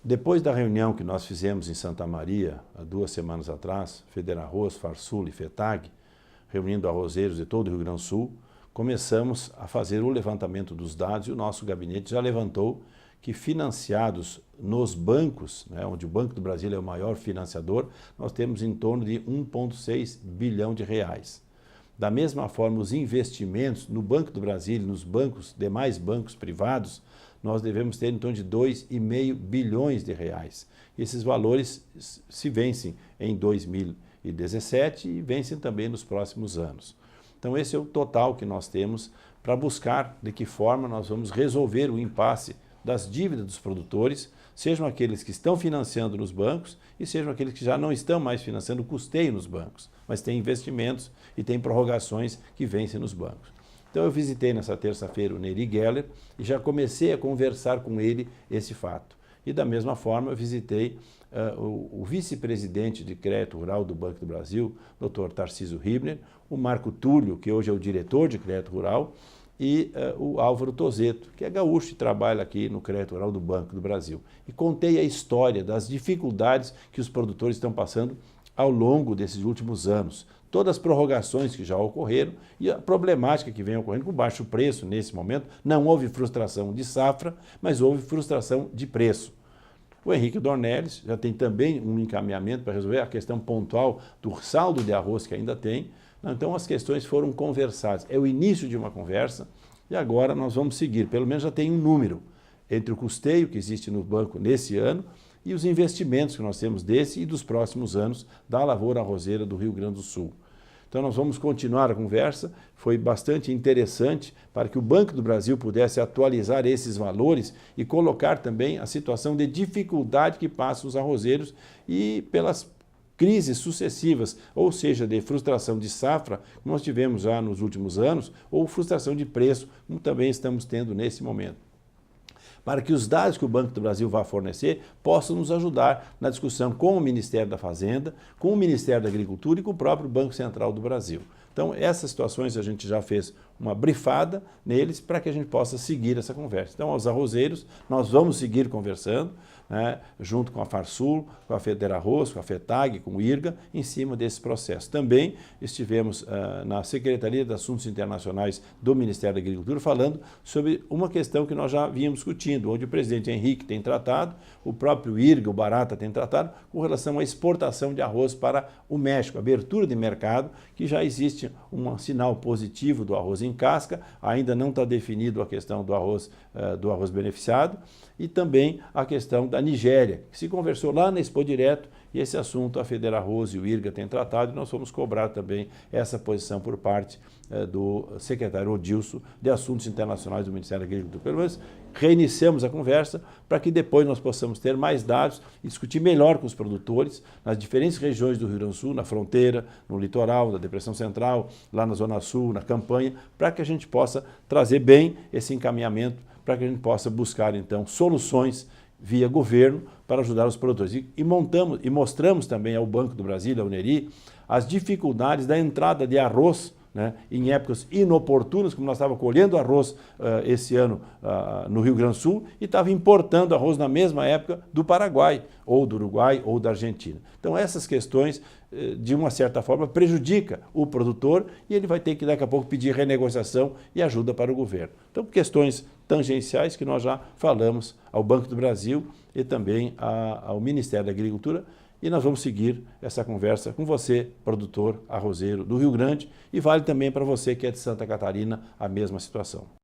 Depois da reunião que nós fizemos em Santa Maria, há 2 semanas atrás, Federarroz, Farsul e FETAG, reunindo arrozeiros de todo o Rio Grande do Sul, começamos a fazer o levantamento dos dados e o nosso gabinete já levantou que financiados nos bancos, onde o Banco do Brasil é o maior financiador, nós temos em torno de 1,6 bilhão de reais. Da mesma forma, os investimentos no Banco do Brasil e nos demais bancos privados, nós devemos ter em torno de 2,5 bilhões de reais. Esses valores se vencem em 2017 e vencem também nos próximos anos. Então esse é o total que nós temos para buscar de que forma nós vamos resolver o impasse das dívidas dos produtores, sejam aqueles que estão financiando nos bancos e sejam aqueles que já não estão mais financiando o custeio nos bancos, mas têm investimentos e têm prorrogações que vencem nos bancos. Então eu visitei nessa terça-feira o Neri Geller e já comecei a conversar com ele esse fato. E da mesma forma eu visitei o vice-presidente de crédito rural do Banco do Brasil, Dr. Tarcísio Ribner, o Marco Túlio, que hoje é o diretor de crédito rural, e o Álvaro Tozeto, que é gaúcho e trabalha aqui no crédito rural do Banco do Brasil. E contei a história das dificuldades que os produtores estão passando ao longo desses últimos anos. Todas as prorrogações que já ocorreram e a problemática que vem ocorrendo com baixo preço nesse momento. Não houve frustração de safra, mas houve frustração de preço. O Henrique Dornelles já tem também um encaminhamento para resolver a questão pontual do saldo de arroz que ainda tem. Então as questões foram conversadas. É o início de uma conversa e agora nós vamos seguir. Pelo menos já tem um número entre o custeio que existe no banco nesse ano e os investimentos que nós temos desse e dos próximos anos da lavoura arrozeira do Rio Grande do Sul. Então nós vamos continuar a conversa, foi bastante interessante para que o Banco do Brasil pudesse atualizar esses valores e colocar também a situação de dificuldade que passam os arrozeiros e pelas crises sucessivas, ou seja, de frustração de safra, que nós tivemos já nos últimos anos, ou frustração de preço, como também estamos tendo nesse momento. Para que os dados que o Banco do Brasil vai fornecer possam nos ajudar na discussão com o Ministério da Fazenda, com o Ministério da Agricultura e com o próprio Banco Central do Brasil. Então, essas situações a gente já fez uma brifada neles para que a gente possa seguir essa conversa. Então, aos arrozeiros, nós vamos seguir conversando, junto com a Farsul, com a Federarroz, com a FETAG, com o IRGA, em cima desse processo. Também estivemos na Secretaria de Assuntos Internacionais do Ministério da Agricultura falando sobre uma questão que nós já vínhamos discutindo, onde o presidente Henrique tem tratado, o próprio IRGA, o Barata, tem tratado com relação à exportação de arroz para o México, abertura de mercado, que já existe um sinal positivo do arroz em casca, ainda não está definido a questão do arroz beneficiado, e também a questão da Nigéria, que se conversou lá na Expo Direto, e esse assunto a Federarroz e o IRGA têm tratado, e nós vamos cobrar também essa posição por parte do secretário Odilson de Assuntos Internacionais do Ministério da Agricultura. Pelo menos reiniciamos a conversa para que depois nós possamos ter mais dados e discutir melhor com os produtores nas diferentes regiões do Rio Grande do Sul, na fronteira, no litoral, na Depressão Central, lá na Zona Sul, na campanha, para que a gente possa trazer bem esse encaminhamento, para que a gente possa buscar, então, soluções via governo para ajudar os produtores. E mostramos também ao Banco do Brasil, ao Neri, as dificuldades da entrada de arroz em épocas inoportunas, como nós estávamos colhendo arroz esse ano no Rio Grande do Sul e estava importando arroz na mesma época do Paraguai, ou do Uruguai, ou da Argentina. Então essas questões, de uma certa forma, prejudicam o produtor e ele vai ter que daqui a pouco pedir renegociação e ajuda para o governo. Então questões tangenciais que nós já falamos ao Banco do Brasil e também ao Ministério da Agricultura. E nós vamos seguir essa conversa com você, produtor arrozeiro do Rio Grande, e vale também para você que é de Santa Catarina a mesma situação.